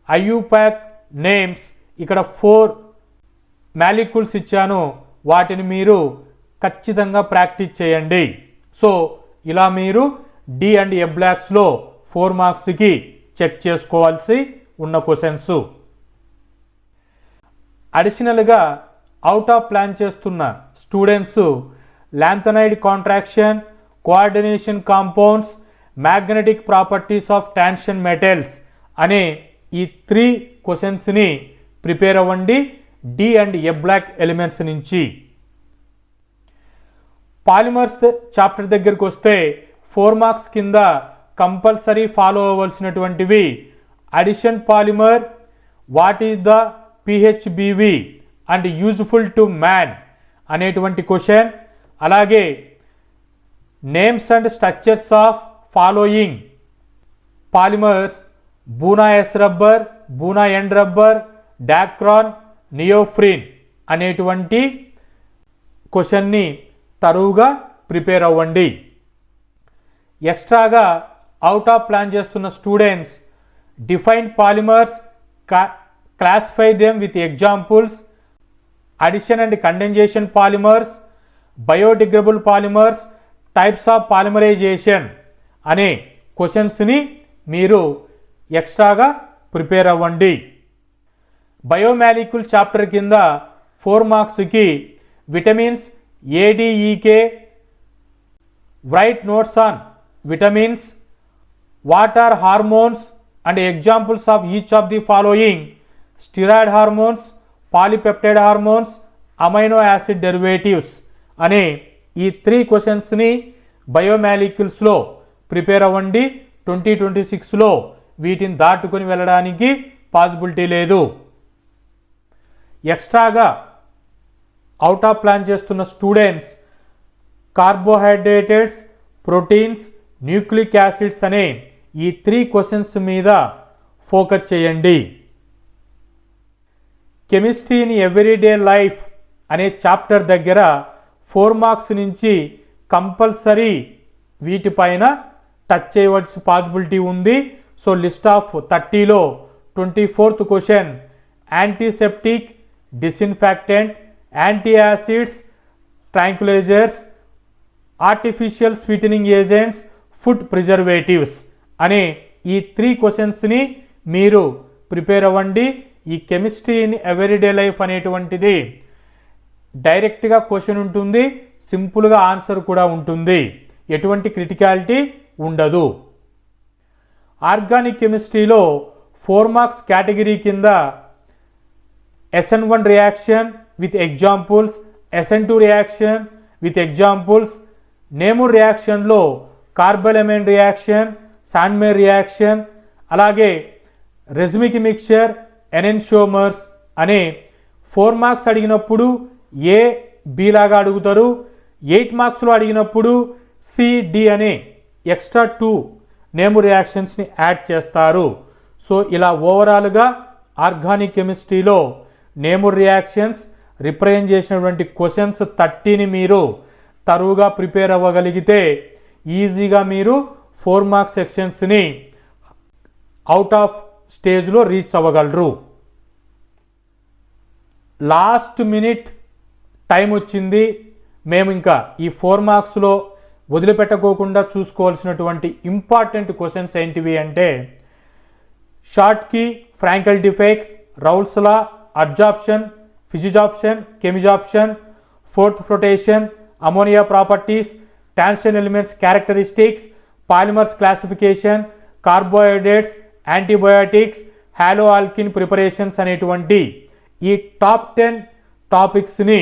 [SPEAKER 1] IUPAC names. ఇక్కడ 4 మాలిక్యూల్స్ ఇచ్చాను, వాటిని మీరు ఖచ్చితంగా ప్రాక్టీస్ చేయండి. సో ఇలా మీరు డి అండ్ ఎ బ్లాక్స్లో 4 మార్క్స్కి చెక్ చేసుకోవాల్సి ఉన్న క్వశ్చన్స్. అడిషనల్గా అవుట్ ఆఫ్ ప్లాన్ చేస్తున్న students lanthanide contraction, coordination compounds, magnetic properties of transition metals అనే ఈ 3 క్వశ్చన్స్ని ప్రిపేర్ అవ్వండి d and f block elements నుంచి. పాలిమర్స్ చాప్టర్ దగ్గరికి వస్తే 4 మార్క్స్ కింద కంపల్సరీ ఫాలో అవ్వాల్సినటువంటివి addition polymer, what is the PHBV and useful to man అనేటువంటి క్వశ్చన్, అలాగే names and structures of following polymers Buna S rubber, Buna N rubber, Dacron, neoprene అనేటువంటి క్వశ్చన్ని తరువుగా ప్రిపేర్ అవ్వండి. ఎక్స్ట్రాగా అవుట్ ఆఫ్ ప్లాన్ చేస్తున్న students define polymers, classify them with examples, addition and condensation polymers, biodegradable polymers, types of polymerisation అనే క్వశ్చన్స్ని మీరు ఎక్స్ట్రాగా ప్రిపేర్ అవ్వండి. బయోమాలిక్యూల్ చాప్టర్ కింద 4 మార్క్స్కి vitamins A D E K, write notes on vitamins, what are hormones and examples of each of the following, steroid hormones, polypeptide hormones, amino acid derivatives అనే ఈ 3 క్వశ్చన్స్ని బయోమాలిక్యూల్స్లో ప్రిపేర్ అవ్వండి. 2026లో వీటిని దాటుకొని వెళ్ళడానికి పాసిబిలిటీ లేదు. ఎక్స్ట్రాగా అవుట్ ఆఫ్ ప్లాన్ చేస్తున్న students carbohydrates, proteins, nucleic acids అనే ఈ 3 క్వశ్చన్స్ మీద ఫోకస్ చేయండి. కెమిస్ట్రీ ఇన్ ఎవ్రీడే లైఫ్ అనే చాప్టర్ దగ్గర 4 మార్క్స్ నుంచి కంపల్సరీ వీటిపైన టచ్ చేయవలసిన పాసిబిలిటీ ఉంది. సో లిస్ట్ ఆఫ్ 30లో 24th question antiseptic, disinfectant, anti acids, tranquillisers, artificial sweetening agents, food preservatives అనే ఈ 3 క్వశ్చన్స్ని మీరు ప్రిపేర్ అవ్వండి. ఈ కెమిస్ట్రీ ఇన్ ఎవ్రీడే లైఫ్ అనేటువంటిది డైరెక్ట్గా క్వశ్చన్ ఉంటుంది, సింపుల్గా ఆన్సర్ కూడా ఉంటుంది, ఎటువంటి క్రిటికాలిటీ ఉండదు. ఆర్గానిక్ కెమిస్ట్రీలో 4 మార్క్స్ కేటగిరీ కింద SN1 reaction with examples, SN2 reaction with examples, named రియాక్షన్లో కార్బెలమైన్ రియాక్షన్, సాన్మేర్ రియాక్షన్, అలాగే రెజ్మిక్ మిక్చర్, ఎనెన్షోమర్స్ అనే 4 మార్క్స్ అడిగినప్పుడు ఏ బి లాగా అడుగుతారు, 8 మార్క్స్లో అడిగినప్పుడు సిడి అనే ఎక్స్ట్రా 2 నేమూర్ రియాక్షన్స్ని యాడ్ చేస్తారు. సో ఇలా ఓవరాల్గా ఆర్గానిక్ కెమిస్ట్రీలో నేమూర్ రియాక్షన్స్ రిప్రజెంట్ చేసినటువంటి క్వశ్చన్స్ 30ని మీరు తరువుగా ప్రిపేర్ అవ్వగలిగితే ఈజీగా మీరు 4 మార్క్స్ సెక్షన్స్ని అవుట్ ఆఫ్ స్టేజ్లో రీచ్ అవ్వగలరు. లాస్ట్ మినిట్ టైం వచ్చింది, మేము ఇంకా ఈ 4 మార్క్స్లో వదిలిపెట్టకోకుండా చూసుకోవాల్సినటువంటి ఇంపార్టెంట్ క్వశ్చన్స్ ఏంటివి అంటే Schottky, Frenkel defects, Raoult's law, adsorption, physisorption, chemisorption, froth flotation, ammonia properties, transition elements characteristics, polymers classification, carbohydrates, antibiotics, halo alkane preparations అనేటువంటి ఈ టాప్ 10 టాపిక్స్ని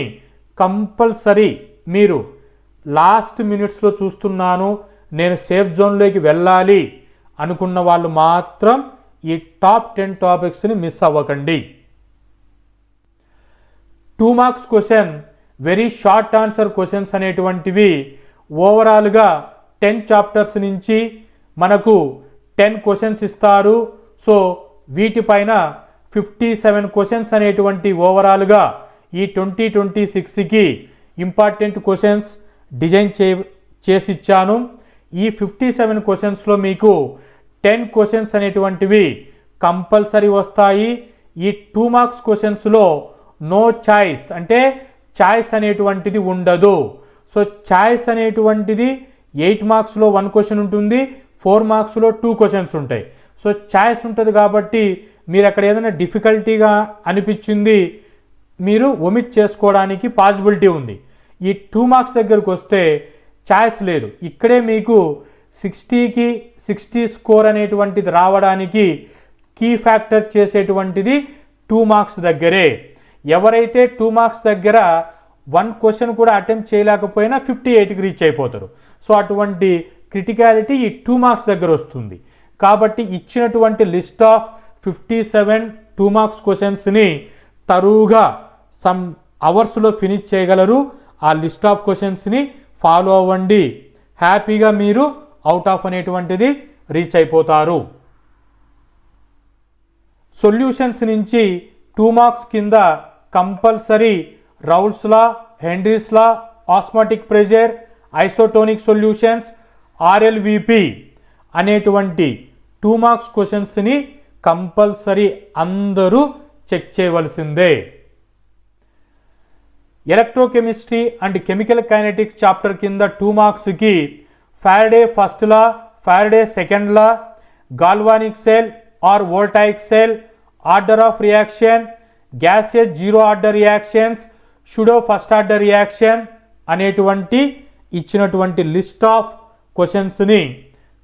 [SPEAKER 1] కంపల్సరీ మీరు లాస్ట్ మినిట్స్లో చూస్తున్నాను, నేను సేఫ్ జోన్లోకి వెళ్ళాలి అనుకున్న వాళ్ళు మాత్రం ఈ టాప్ 10 టాపిక్స్ని మిస్ అవ్వకండి. 2 marks question, very short answer questions అనేటువంటివి ఓవరాల్గా 10 చాప్టర్స్ నుంచి మనకు 10 క్వశ్చన్స్ ఇస్తారు. సో వీటిపైన 57 క్వశ్చన్స్ అనేటువంటి ఓవరాల్గా ఈ 2026కి ఇంపార్టెంట్ క్వశ్చన్స్ డిజైన్ చేసి ఇచ్చాను. ఈ 57 క్వశ్చన్స్లో మీకు 10 క్వశ్చన్స్ అనేటువంటివి కంపల్సరీ వస్తాయి. ఈ 2 మార్క్స్ క్వశ్చన్స్లో నో చాయిస్ అంటే చాయిస్ అనేటువంటిది ఉండదు. సో చాయిస్ అనేటువంటిది 8 మార్క్స్లో 1 క్వశ్చన్ ఉంటుంది, 4 మార్క్స్లో 2 క్వశ్చన్స్ ఉంటాయి. సో చాయిస్ ఉంటుంది కాబట్టి మీరు అక్కడ ఏదైనా డిఫికల్టీగా అనిపించింది మీరు ఒమిట్ చేసుకోవడానికి పాసిబిలిటీ ఉంది. ఈ 2 మార్క్స్ దగ్గరకు వస్తే ఛాయిస్ లేదు. ఇక్కడే మీకు 60కి 60 స్కోర్ అనేటువంటిది రావడానికి కీ ఫ్యాక్టర్ చేసేటువంటిది 2 మార్క్స్ దగ్గరే. ఎవరైతే 2 మార్క్స్ దగ్గర 1 క్వశ్చన్ కూడా అటెంప్ట్ చేయలేకపోయినా 58కి రీచ్ అయిపోతారు. సో అటువంటి క్రిటికాలిటీ ఈ 2 మార్క్స్ దగ్గర వస్తుంది. కాబట్టి ఇచ్చినటువంటి లిస్ట్ ఆఫ్ 57 2 మార్క్స్ క్వశ్చన్స్ని తరువుగా సమ్ అవర్స్లో ఫినిష్ చేయగలరు. ఆ లిస్ట్ ఆఫ్ క్వశ్చన్స్ని ఫాలో అవ్వండి. హ్యాపీగా మీరు అవుట్ ఆఫ్ అనేటువంటిది రీచ్ అయిపోతారు. సొల్యూషన్స్ నుంచి 2 మార్క్స్ కింద compulsory Raoult's law, Henry's law, osmotic pressure, isotonic solutions, RLVP అనేటువంటి 2 మార్క్స్ క్వశ్చన్స్ని కంపల్సరీ అందరూ చెక్ చేయవలసిందే. Electrochemistry and chemical kinetics chapter కింద 2 మార్క్స్కి Faraday first law, Faraday second law, galvanic cell or voltaic cell, order of reaction, gases zero order reactions, pseudo first order reaction అనేటువంటి ఇచ్చినటువంటి లిస్ట్ ఆఫ్ క్వశ్చన్స్ని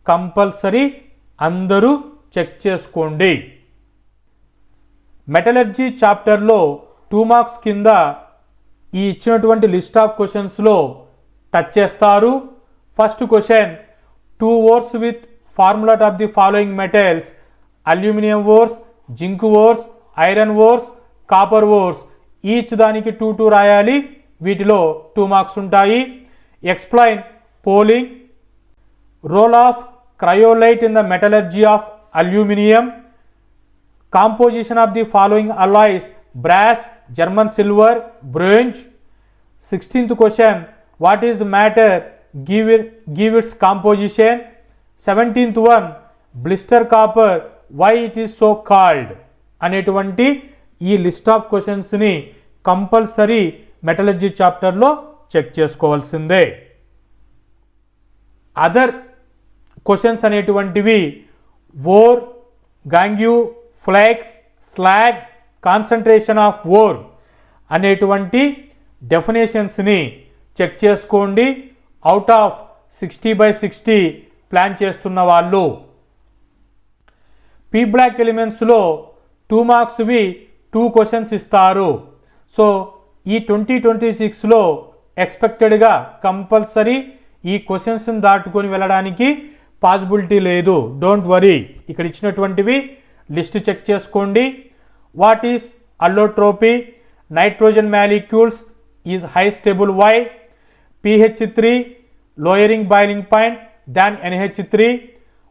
[SPEAKER 1] కంపల్సరీ అందరూ చెక్ చేసుకోండి. మెటలర్జీ చాప్టర్లో 2 మార్క్స్ కింద ఈ ఇచ్చినటువంటి లిస్ట్ ఆఫ్ క్వశ్చన్స్లో టచ్ చేస్తారు. First question 2 ores with formula of the following metals, aluminium ores, zinc ores, iron ores, copper ores. Each దానికి 2 రాయాలి. వీటిలో 2 మార్క్స్ ఉంటాయి. Explain polling role of cryolite in the metallurgy of aluminium, composition of the following alloys, brass, German silver, bronze. 16th question, what is matter, give its composition. 17th one, blister copper, why it is so called అనేటువంటి ఈ లిస్ట్ ఆఫ్ క్వశ్చన్స్ని కంపల్సరీ మెటలర్జీ చాప్టర్లో చెక్ చేసుకోవాల్సిందే. అదర్ క్వశ్చన్స్ అనేటువంటివి ore, gangue, flux, slag, concentration of ore అనేటువంటి డెఫినేషన్స్ని చెక్ చేసుకోండి. అవుట్ ఆఫ్ 60/60 ప్లాన్ చేస్తున్న వాళ్ళు. పీ బ్లాక్ ఎలిమెంట్స్లో 2 మార్క్స్వి 2 క్వశ్చన్స్ ఇస్తారు. సో ఈ 2026లో ఎక్స్పెక్టెడ్గా కంపల్సరీ ఈ క్వశ్చన్స్ని దాటుకొని వెళ్ళడానికి పాసిబిలిటీ లేదు. Don't worry. ఇక్కడ ఇచ్చినటువంటివి లిస్ట్ చెక్ చేసుకోండి. What is allotropy, nitrogen molecules is high stable why, pH3 lowering boiling point than NH3,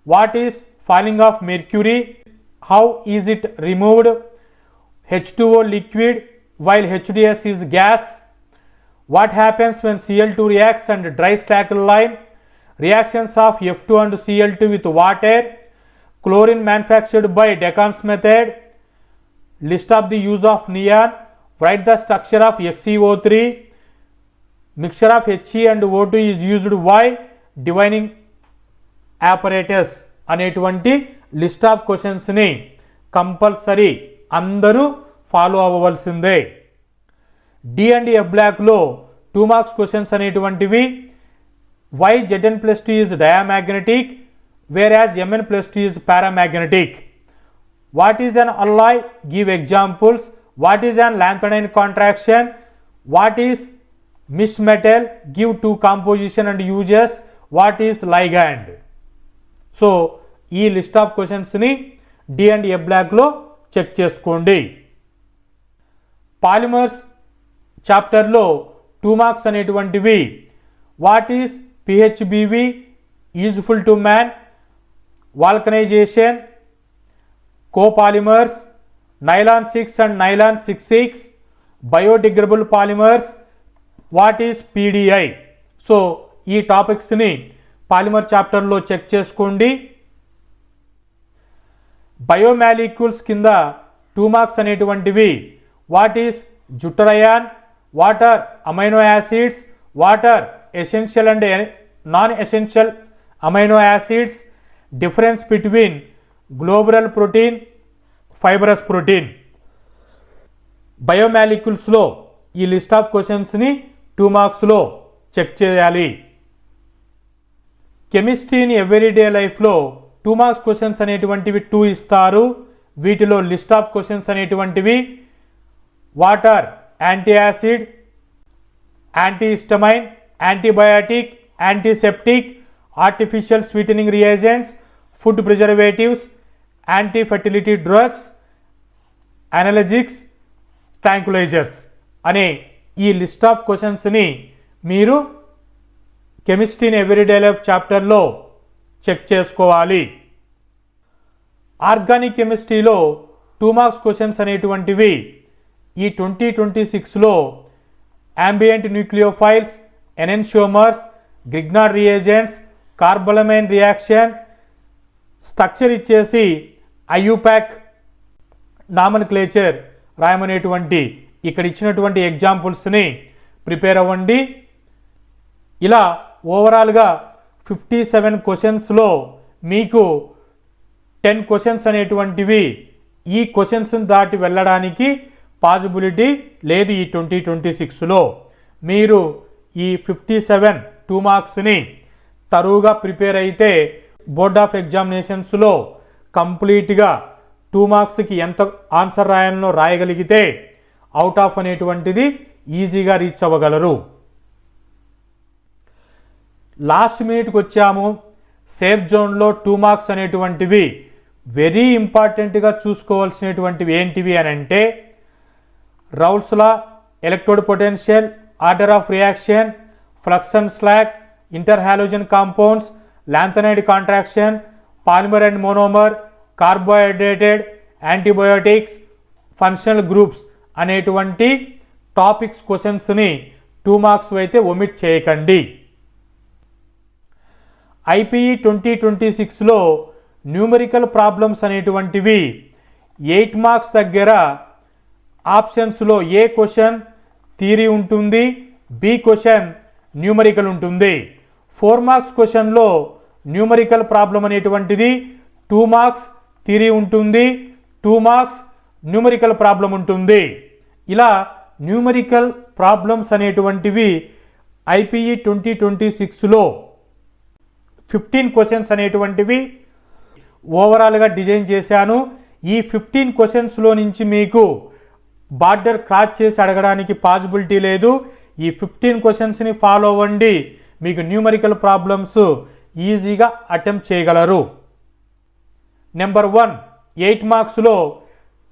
[SPEAKER 1] what is falling of mercury, how is it removed, H2O liquid while HDS is gas, what happens when Cl2 reacts and dry slacked lime, reactions of F2 and Cl2 with water, chlorine manufactured by Decan's method, list of the use of neon, write the structure of XeO3, mixture of He and O2 is used why, divining apparatus అనేటువంటి లిస్ట్ ఆఫ్ క్వశ్చన్స్ని కంపల్సరీ అందరూ ఫాలో అవ్వవలసిందే. డి అండ్ ఎఫ్ బ్లాక్లో 2 మార్క్స్ క్వశ్చన్స్ అనేటువంటివి why Zn+2 is diamagnetic where as Mn+2 is paramagnetic, what is an alloy, give examples, what is an lanthanoid contraction, what is misch metal, give 2 composition and uses, what is ligand. So ఈ లిస్ట్ ఆఫ్ క్వశ్చన్స్ని డి అండ్ ఎఫ్ బ్లాక్లో చెక్ చేసుకోండి. పాలిమర్స్ చాప్టర్లో 2 మార్క్స్ అనేటువంటివి what is PHBV, useful to man, vulcanisation, copolymers, nylon 6 and nylon 6,6, biodegradable polymers, what is PDI. So ఈ టాపిక్స్ని పాలిమర్ చాప్టర్లో చెక్ చేసుకోండి. బయోమాలిక్యూల్స్ కింద 2 మార్క్స్ అనేటువంటివి what is zwitterion, what are amino acids, what are essential and non essential amino acids, difference between globular protein, fibrous protein. బయోమాలిక్యూల్స్లో ఈ లిస్ట్ ఆఫ్ క్వశ్చన్స్ని 2 మార్క్స్లో చెక్ చేయాలి. కెమిస్ట్రీ ఇన్ ఎవ్రీడే లైఫ్లో 2 మార్క్స్ క్వశ్చన్స్ అనేటువంటివి 2 ఇస్తారు. వీటిలో లిస్ట్ ఆఫ్ క్వశ్చన్స్ అనేటువంటివి water, anti acid, antihistamine, antibiotic, antiseptic, artificial sweetening reagents, food preservatives, anti fertility drugs, analgesics, tranquillisers అనే ఈ లిస్ట్ ఆఫ్ క్వశ్చన్స్ని మీరు కెమిస్ట్రీ ఇన్ ఎవ్రీడే లైఫ్ చాప్టర్లో చెక్ చేసుకోవాలి. ఆర్గానిక్ కెమిస్ట్రీలో 2 మార్క్స్ క్వశ్చన్స్ అనేటువంటివి ఈ 2026లో ambient nucleophiles, enantiomers, Grignard reagents, carbylamine reaction, structure ఇచ్చేసి IUPAC నామన్క్లేచర్ రాయమనేటువంటి ఇక్కడ ఇచ్చినటువంటి ఎగ్జాంపుల్స్ని ప్రిపేర్ అవ్వండి. ఇలా ఓవరాల్గా 57 క్వశ్చన్స్లో మీకు 10 క్వశ్చన్స్ అనేటువంటివి ఈ క్వశ్చన్స్ దాటి వెళ్ళడానికి పాసిబిలిటీ లేదు. ఈ 2026లో మీరు ఈ 57 2 మార్క్స్ని తరువుగా ప్రిపేర్ అయితే బోర్డ్ ఆఫ్ ఎగ్జామినేషన్స్లో కంప్లీట్గా 2 మార్క్స్కి ఎంత ఆన్సర్ రాయాలనో రాయగలిగితే అవుట్ ఆఫ్ అనేటువంటిది ఈజీగా రీచ్ అవ్వగలరు. లాస్ట్ మినిట్కి వచ్చాము. సేఫ్ జోన్లో 2 మార్క్స్ అనేటువంటివి వెరీ ఇంపార్టెంట్గా చూసుకోవాల్సినటువంటివి ఏంటివి అని అంటే Raoult's law, electrode potential, order of reaction, flux and slag, inter halogen compounds, lanthanide contraction, polymer and monomer, carbohydrated, antibiotics, functional groups అనేటువంటి టాపిక్స్ క్వశ్చన్స్ని 2 మార్క్స్ అయితే ఒమిట్ చేయకండి. IPE 2026లో న్యూమరికల్ ప్రాబ్లమ్స్ అనేటువంటివి 8 మార్క్స్ దగ్గర ఆప్షన్స్లో ఏ క్వశ్చన్ థియరీ ఉంటుంది, బి క్వశ్చన్ న్యూమరికల్ ఉంటుంది. 4 మార్క్స్ క్వశ్చన్లో న్యూమరికల్ ప్రాబ్లం అనేటువంటిది 2 మార్క్స్ థియరీ ఉంటుంది, 2 మార్క్స్ న్యూమరికల్ ప్రాబ్లం ఉంటుంది. ఇలా న్యూమరికల్ ప్రాబ్లమ్స్ అనేటువంటివి IPE 2026లో 15 క్వశ్చన్స్ అనేటువంటివి ఓవరాల్గా డిజైన్ చేశాను. ఈ 15 క్వశ్చన్స్లో నుంచి మీకు బార్డర్ క్రాస్ చేసి అడగడానికి పాసిబిలిటీ లేదు. ఈ 15 క్వశ్చన్స్ని ఫాలో అవ్వండి, మీకు న్యూమరికల్ ప్రాబ్లమ్స్ ఈజీగా అటెంప్ట్ చేయగలరు. నెంబర్ 1 8 మార్క్స్లో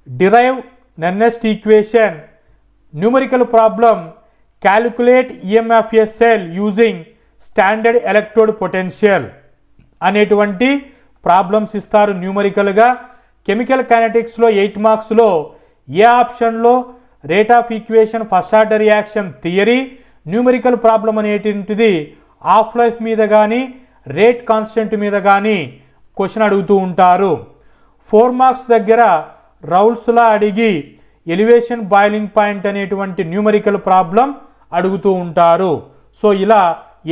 [SPEAKER 1] derive Nernst equation numerical problem calculate EMF a cell using standard electrode potential అనేటువంటి ప్రాబ్లమ్స్ ఇస్తారు న్యూమరికల్గా. కెమికల్ కైనెటిక్స్లో 8 మార్క్స్లో ఏ ఆప్షన్లో rate of equation first order reaction theory numerical problem అనేటువంటిది హాఫ్ లైఫ్ మీద కానీ రేట్ కాన్స్టెంట్ మీద కానీ క్వశ్చన్ అడుగుతూ ఉంటారు. 4 మార్క్స్ దగ్గర రౌల్స్లా అడిగి ఎలివేషన్ బాయిలింగ్ పాయింట్ అనేటువంటి న్యూమరికల్ ప్రాబ్లం అడుగుతూ ఉంటారు. సో ఇలా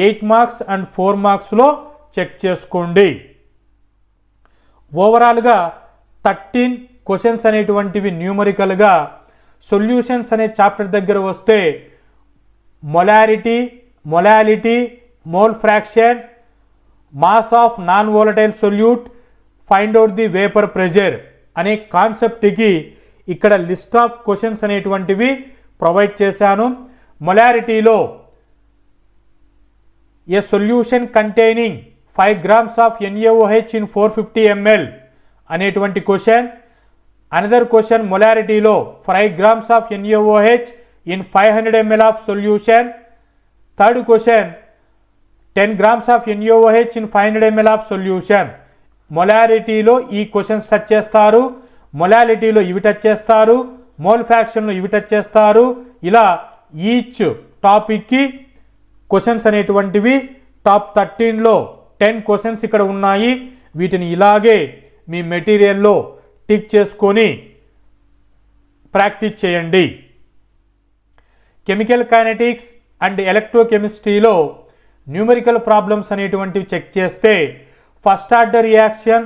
[SPEAKER 1] 8 మార్క్స్ అండ్ 4 మార్క్స్లో చెక్ చేసుకోండి. ఓవరాల్గా 13 క్వశ్చన్స్ అనేటువంటివి న్యూమరికల్గా. సొల్యూషన్స్ అనే చాప్టర్ దగ్గర వస్తే molarity, molality, mole fraction, mass of non volatile solute, find out the vapour pressure అనే కాన్సెప్ట్కి ఇక్కడ లిస్ట్ ఆఫ్ క్వశ్చన్స్ అనేటువంటివి ప్రొవైడ్ చేశాను. మొలారిటీలో a solution containing 5 grams of NaOH in 450 ml అనేటువంటి క్వశ్చన్. అనదర్ క్వశ్చన్ మొలారిటీలో 5 grams of NaOH in 500 ml of solution. Third question 10 grams of NaOH in 500 ml of solution. మొలారిటీలో ఈ క్వశ్చన్స్ టచ్ చేస్తారు, మొలాలిటీలో ఇవి టచ్ చేస్తారు, మోల్ ఫ్రాక్షన్లో ఇవి టచ్ చేస్తారు. ఇలా ఈచ్ టాపిక్కి క్వశ్చన్స్ అనేటువంటివి టాప్ 13లో 10 క్వశ్చన్స్ ఇక్కడ ఉన్నాయి. వీటిని ఇలాగే మీ మెటీరియల్లో టిక్ చేసుకొని ప్రాక్టీస్ చేయండి. కెమికల్ కైనెటిక్స్ అండ్ ఎలక్ట్రోకెమిస్ట్రీలో న్యూమరికల్ ప్రాబ్లమ్స్ అనేటువంటివి చెక్ చేస్తే ఫస్ట్ ఆర్డర్ రియాక్షన్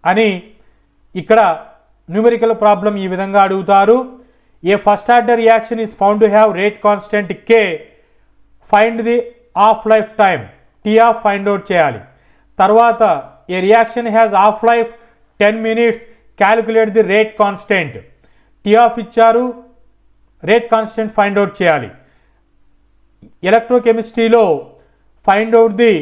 [SPEAKER 1] అని ఇక్కడ న్యూమరికల్ ప్రాబ్లం ఈ విధంగా అడుగుతారు. A first order reaction is found to have rate constant K, find the half life time, T half find out చేయాలి. తర్వాత a reaction has half life 10 minutes, calculate the rate constant, T half ఇచ్చారు, రేట్ కాన్స్టెంట్ ఫైండ్ అవుట్ చేయాలి. ఎలక్ట్రోకెమిస్ట్రీలో find out the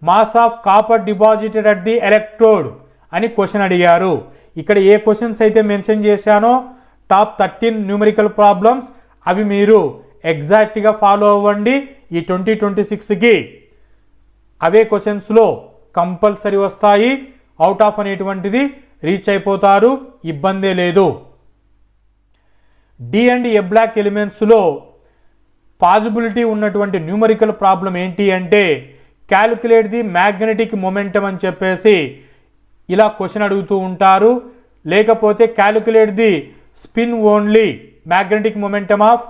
[SPEAKER 1] mass of copper deposited at the electrode అని క్వశ్చన్ అడిగారు. ఇక్కడ ఏ క్వశ్చన్స్ అయితే మెన్షన్ చేశానో టాప్ 13 న్యూమరికల్ ప్రాబ్లమ్స్ అవి మీరు ఎగ్జాక్ట్గా ఫాలో అవ్వండి. ఈ 2026కి అవే క్వశ్చన్స్లో కంపల్సరీ వస్తాయి. అవుట్ ఆఫ్ అనేటువంటిది రీచ్ అయిపోతారు, ఇబ్బందే లేదు. డి అండ్ ఏ బ్లాక్ ఎలిమెంట్స్లో పాజిబిలిటీ ఉన్నటువంటి న్యూమరికల్ ప్రాబ్లం ఏంటి అంటే క్యాలిక్యులేట్ ది మ్యాగ్నెటిక్ మొమెంటం అని చెప్పేసి ఇలా క్వశ్చన్ అడుగుతూ ఉంటారు. లేకపోతే calculate the spin only magnetic moment of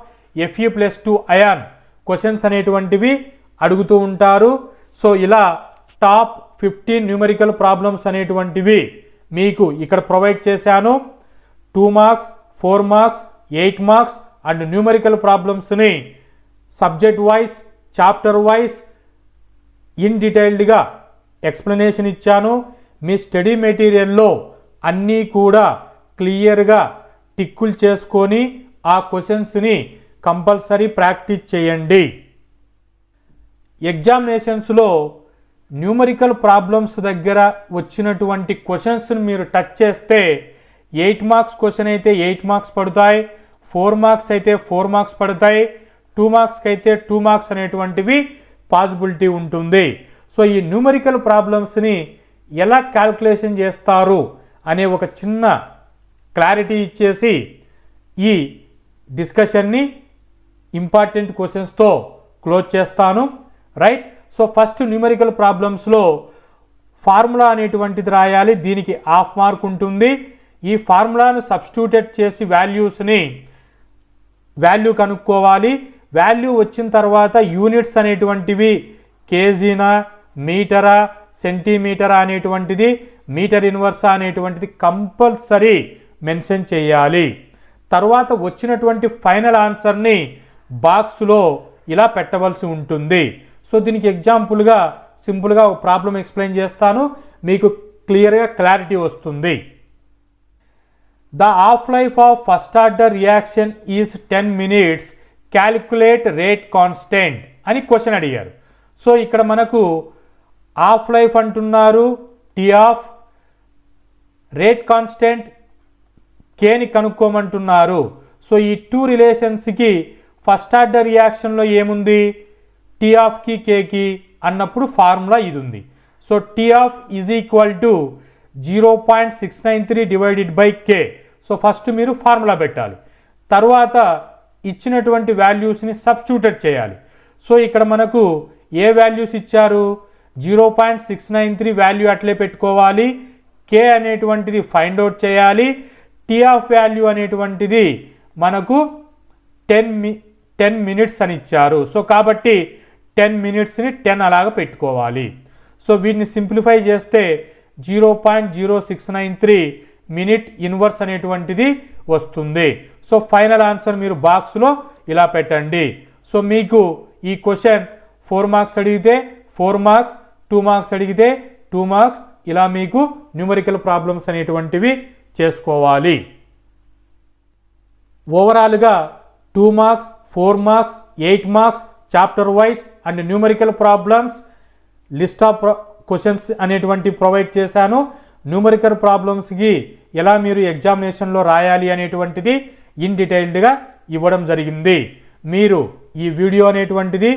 [SPEAKER 1] Fe+2 ion questions అనేటువంటివి అడుగుతూ ఉంటారు. సో ఇలా టాప్ 15 న్యూమరికల్ ప్రాబ్లమ్స్ అనేటువంటివి మీకు ఇక్కడ ప్రొవైడ్ చేశాను. 2 marks, 4 marks, 8 marks and numerical ప్రాబ్లమ్స్ని subject wise, chapter wise in డీటెయిల్డ్గా ఎక్స్ప్లెనేషన్ ఇచ్చాను. మీ స్టడీ మెటీరియల్లో అన్నీ కూడా క్లియర్గా టిక్కులు చేసుకొని ఆ క్వశ్చన్స్ని కంపల్సరీ ప్రాక్టీస్ చేయండి. ఎగ్జామినేషన్స్లో న్యూమరికల్ ప్రాబ్లమ్స్ దగ్గర వచ్చినటువంటి క్వశ్చన్స్ని మీరు టచ్ చేస్తే 8 మార్క్స్ క్వశ్చన్ అయితే 8 మార్క్స్ పడతాయి, 4 మార్క్స్ అయితే 4 మార్క్స్ పడతాయి, 2 మార్క్స్కి అయితే 2 మార్క్స్ అనేటువంటివి పాసిబిలిటీ ఉంటుంది. సో ఈ న్యూమరికల్ ప్రాబ్లమ్స్ని ఎలా క్యాల్కులేషన్ చేస్తారు అనే ఒక చిన్న క్లారిటీ ఇచ్చేసి ఈ డిస్కషన్ని ఇంపార్టెంట్ క్వశ్చన్స్తో క్లోజ్ చేస్తాను. రైట్. సో ఫస్ట్ న్యూమరికల్ ప్రాబ్లమ్స్లో ఫార్ములా అనేటువంటిది రాయాలి. దీనికి హాఫ్ మార్క్ ఉంటుంది. ఈ ఫార్ములాను సబ్స్టిట్యూట్ చేసి వాల్యూ కనుక్కోవాలి. వాల్యూ వచ్చిన తర్వాత యూనిట్స్ అనేటువంటివి కేజీనా, మీటరా, సెంటీమీటరా అనేటువంటిది, మీటర్ ఇన్వర్సా అనేటువంటిది కంపల్సరీ మెన్షన్ చేయాలి. తర్వాత వచ్చినటువంటి ఫైనల్ ఆన్సర్ని బాక్స్లో ఇలా పెట్టవలసి ఉంటుంది. సో దీనికి ఎగ్జాంపుల్గా సింపుల్గా ఒక ప్రాబ్లం ఎక్స్ప్లెయిన్ చేస్తాను, మీకు క్లియర్గా క్లారిటీ వస్తుంది. The half life of first order reaction is 10 minutes, calculate rate constant అని క్వశ్చన్ అడిగారు. సో ఇక్కడ మనకు హాఫ్ లైఫ్ అంటున్నారు, టీ ఆఫ్, రేట్ కాన్స్టెంట్ కేని కనుక్కోమంటున్నారు. సో ఈ 2 రిలేషన్స్కి ఫస్ట్ ఆర్డర్ రియాక్షన్లో ఏముంది, టీ ఆఫ్కి కేకి అన్నప్పుడు ఫార్ములా ఇది ఉంది. So t half is equal to 0.693 divided by k. So first మీరు ఫార్ములా పెట్టాలి. తర్వాత ఇచ్చినటువంటి వాల్యూస్ని సబ్స్టిట్యూట్ చేయాలి. సో ఇక్కడ మనకు ఏ వాల్యూస్ ఇచ్చారు, 0.693 వాల్యూ అట్లే పెట్టుకోవాలి. కే అనేటువంటిది ఫైండ్ అవుట్ చేయాలి. టీ ఆఫ్ వాల్యూ అనేటువంటిది మనకు 10 minutes అని ఇచ్చారు. సో కాబట్టి 10 minutesని 10 అలాగ పెట్టుకోవాలి. సో వీటిని సింప్లిఫై చేస్తే 0.0693 మినిట్ ఇన్వర్స్ అనేటువంటిది వస్తుంది. సో ఫైనల్ ఆన్సర్ మీరు బాక్స్లో ఇలా పెట్టండి. సో మీకు ఈ క్వశ్చన్ 4 మార్క్స్ అడిగితే 4 మార్క్స్, 2 మార్క్స్ అడిగితే 2 మార్క్స్, ఇలా మీకు న్యూమరికల్ ప్రాబ్లమ్స్ అనేటువంటివి చేసుకోవాలి. ఓవరాల్గా 2 marks, 4 marks, 8 marks chapter wise and numerical problems list of questions అనేటువంటి ప్రొవైడ్ చేశాను. న్యూమరికల్ ప్రాబ్లమ్స్కి ఎలా మీరు ఎగ్జామినేషన్లో రాయాలి అనేటువంటిది ఇన్ డీటెయిల్డ్గా ఇవ్వడం జరిగింది. మీరు ఈ వీడియో అనేటువంటిది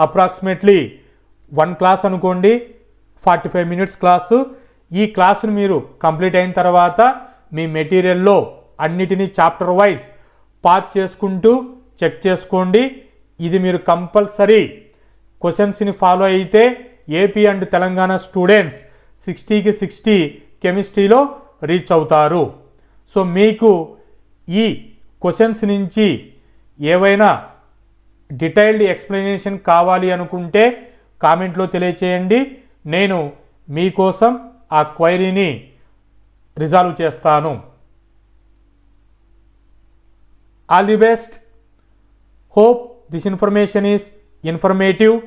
[SPEAKER 1] అప్రాక్సిమేట్లీ 1 క్లాస్ అనుకోండి, 45 minutes క్లాసు. ఈ క్లాసును మీరు కంప్లీట్ అయిన తర్వాత మీ మెటీరియల్లో అన్నిటినీ చాప్టర్ వైజ్ పాస్ చేసుకుంటూ చెక్ చేసుకోండి. ఇది మీరు కంపల్సరీ క్వశ్చన్స్ని ఫాలో అయితే ఏపీ అండ్ తెలంగాణ స్టూడెంట్స్ 60కి 60 కెమిస్ట్రీలో రీచ్ అవుతారు. సో మీకు ఈ క్వశ్చన్స్ నుంచి ఏవైనా డీటెయిల్డ్ ఎక్స్ప్లెనేషన్ కావాలి అనుకుంటే కామెంట్లో తెలియచేయండి. నేను మీకోసం ఆ క్వైరీని రిజాల్వ్ చేస్తాను. All the best. Hope this information is informative.